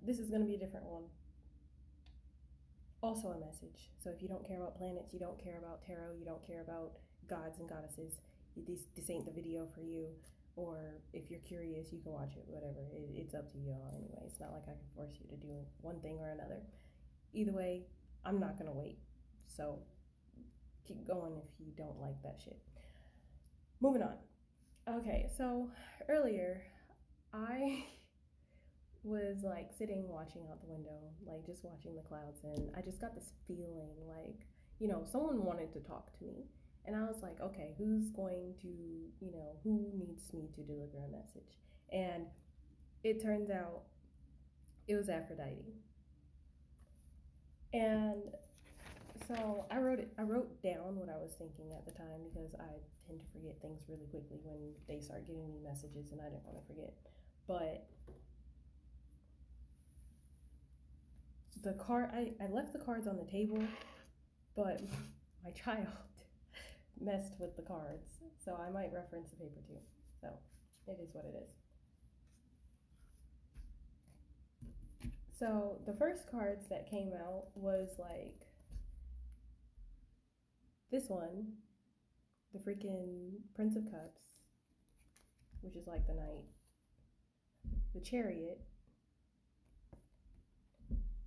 this is going to be a different one. Also a message. So if you don't care about planets, you don't care about tarot, you don't care about gods and goddesses, this ain't the video for you. Or if you're curious, you can watch it, whatever. It's up to you all anyway. It's not like I can force you to do one thing or another. Either way, I'm not going to wait. So keep going if you don't like that shit. Moving on. Okay, so earlier I was like sitting watching out the window, like just watching the clouds, and I just got this feeling like, someone wanted to talk to me. And I was like, okay, who's going to, who needs me to deliver a message? And it turns out it was Aphrodite. And so I wrote down what I was thinking at the time because I tend to forget things really quickly when they start giving me messages and I didn't want to forget. But the card, I left the cards on the table, but my child messed with the cards. So I might reference the paper too. So it is what it is. So the first cards that came out was like this one, the freaking Prince of Cups, which is like the Knight, the Chariot,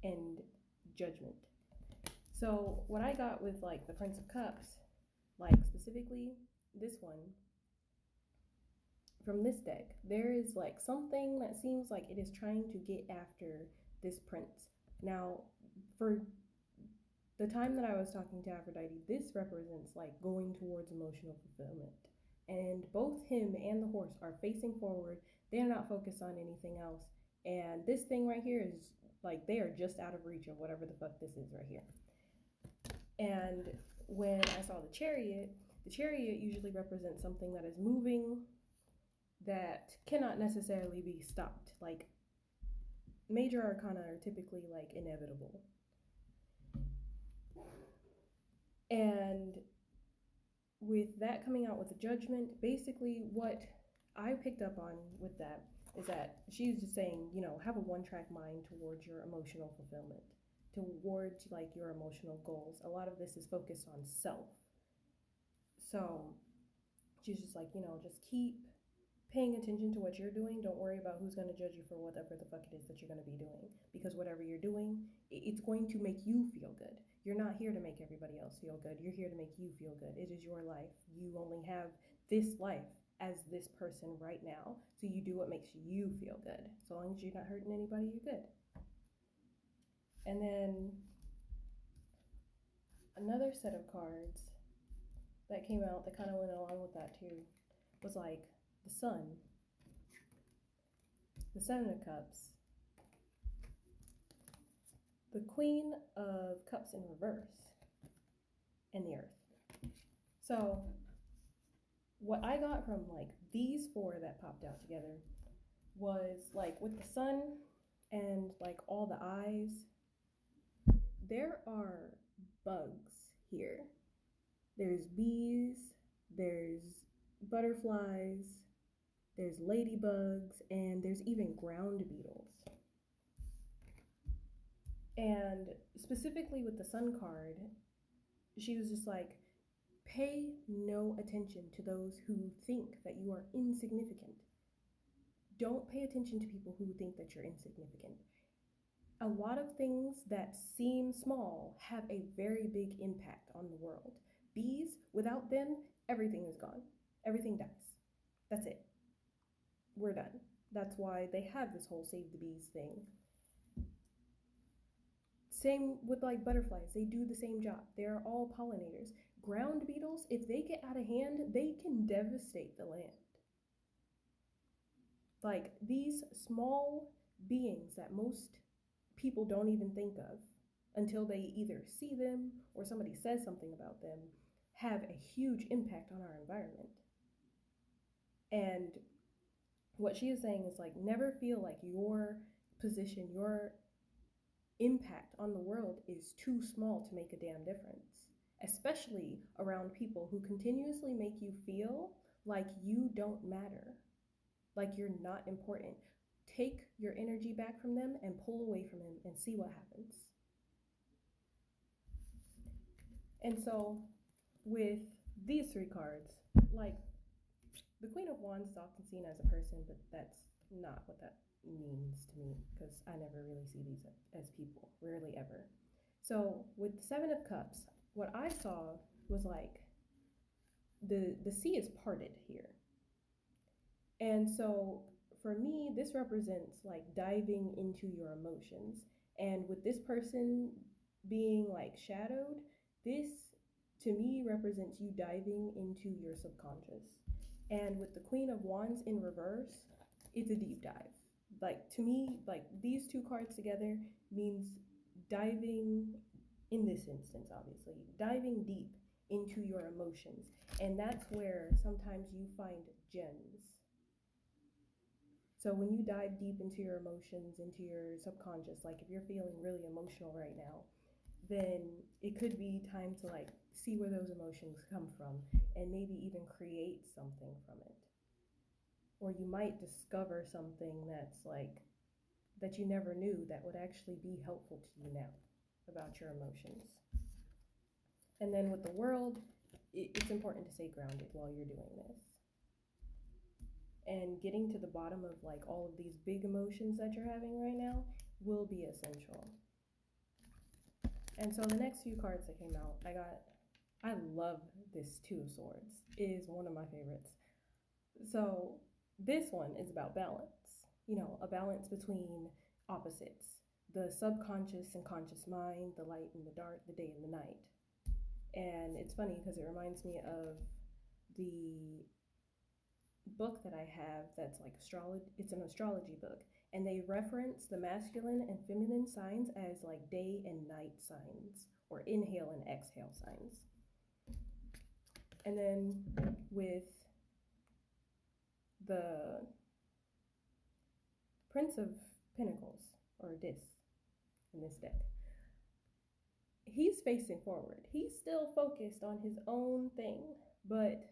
and Judgment. So what I got with like the Prince of Cups, like specifically this one, from this deck, there is like something that seems like it is trying to get after this prince. Now, for the time that I was talking to Aphrodite, this represents like going towards emotional fulfillment. And both him and the horse are facing forward. They're not focused on anything else. And this thing right here is like they are just out of reach of whatever the fuck this is right here. And when I saw the chariot usually represents something that is moving that cannot necessarily be stopped. Like major arcana are typically like inevitable. And with that coming out with the Judgment, basically what I picked up on with that is that she's just saying, have a one-track mind towards your emotional fulfillment, towards like your emotional goals. A lot of this is focused on self. So she's just like, just keep paying attention to what you're doing. Don't worry about who's going to judge you for whatever the fuck it is that you're going to be doing. Because whatever you're doing, it's going to make you feel good. You're not here to make everybody else feel good. You're here to make you feel good. It is your life. You only have this life as this person right now. So you do what makes you feel good. So long as you're not hurting anybody, you're good. And then another set of cards that came out that kind of went along with that too was like the Sun, the Seven of Cups, the Queen of Cups in reverse, and the Earth. So what I got from like these four that popped out together was like with the Sun and like all the eyes, there are bugs here. There's bees, there's butterflies, there's ladybugs, and there's even ground beetles. And specifically with the Sun card, she was just like, pay no attention to those who think that you are insignificant. Don't pay attention to people who think that you're insignificant. A lot of things that seem small have a very big impact on the world. Bees, without them, everything is gone. Everything dies. That's it. We're done. That's why they have this whole Save the Bees thing. Same with like butterflies, they do the same job. They're all pollinators. Ground beetles, if they get out of hand, they can devastate the land. Like these small beings that most people don't even think of until they either see them or somebody says something about them have a huge impact on our environment. And what she is saying is like, never feel like your position, your impact on the world is too small to make a damn difference, especially around people who continuously make you feel like you don't matter, like you're not important. take your energy back from them and pull away from them and see what happens. And so with these three cards, like the Queen of Wands is often seen as a person, but that's not what that means to me, because I never really see these as people, rarely ever. So with the Seven of Cups, what I saw was like the sea is parted here. And so for me, this represents like diving into your emotions. And with this person being like shadowed, this to me represents you diving into your subconscious. And with the Queen of Wands in reverse, it's a deep dive. Like to me, like these two cards together means diving, in this instance, obviously, diving deep into your emotions. And that's where sometimes you find gems. So when you dive deep into your emotions, into your subconscious, like if you're feeling really emotional right now, then it could be time to like see where those emotions come from and maybe even create something from it. Or you might discover something that's like that you never knew that would actually be helpful to you now about your emotions. And then with the World, it's important to stay grounded while you're doing this. And getting to the bottom of like all of these big emotions that you're having right now will be essential. And so the next few cards that came out, I love this Two of Swords. It is one of my favorites. So this one is about balance, you know, a balance between opposites, the subconscious and conscious mind, the light and the dark, the day and the night. And it's funny because it reminds me of the book that I have that's like astrology. It's an astrology book, and they reference the masculine and feminine signs as like day and night signs, or inhale and exhale signs. And then with the Prince of Pentacles, or this, in this deck, he's facing forward. He's still focused on his own thing, but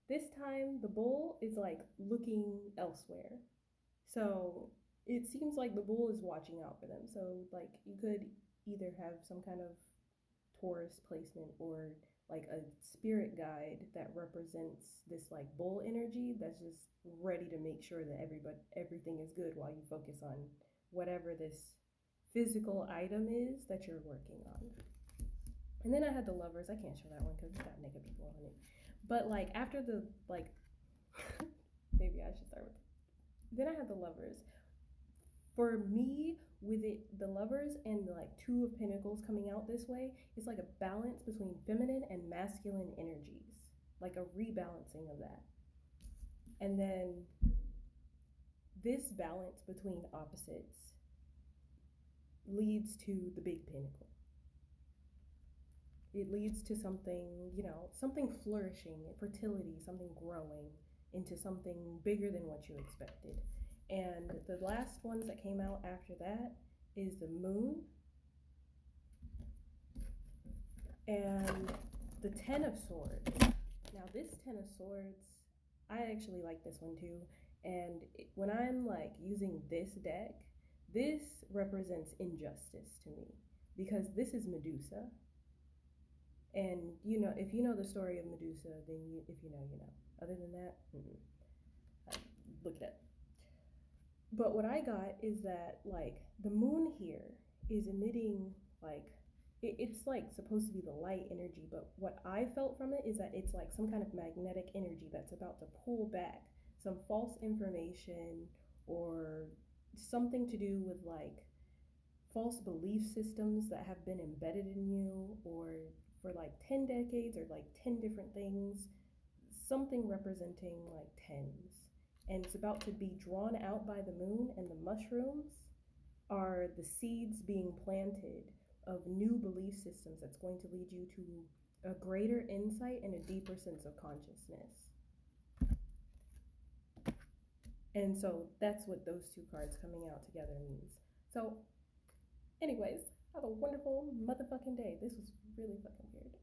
this time the bull is like looking elsewhere. So it seems like the bull is watching out for them. So like you could either have some kind of Taurus placement or like a spirit guide that represents this like bull energy that's just ready to make sure that everything is good while you focus on whatever this physical item is that you're working on. And then I had the Lovers. I can't show that one because it's got naked people on it. But like after the like maybe I should start with then I had the Lovers. For me, with it, the Lovers and the like Two of Pentacles coming out this way, it's like a balance between feminine and masculine energies, like a rebalancing of that. And then this balance between opposites leads to the Big Pinnacle. It leads to something, you know, something flourishing, fertility, something growing into something bigger than what you expected. And the last ones that came out after that is the Moon and the Ten of Swords. Now this Ten of Swords, I actually like this one too. And when I'm like using this deck, this represents injustice to me because this is Medusa. And you know, if you know the story of Medusa, then if you know, you know. Other than that, look it up. But what I got is that like the moon here is emitting like it's like supposed to be the light energy, but what I felt from it is that it's like some kind of magnetic energy that's about to pull back some false information or something to do with like false belief systems that have been embedded in you, or for like 10 decades, or like 10 different things, something representing like tens. And it's about to be drawn out by the moon, and the mushrooms are the seeds being planted of new belief systems that's going to lead you to a greater insight and a deeper sense of consciousness. And so that's what those two cards coming out together means. So anyways, have a wonderful motherfucking day. This was really fucking weird.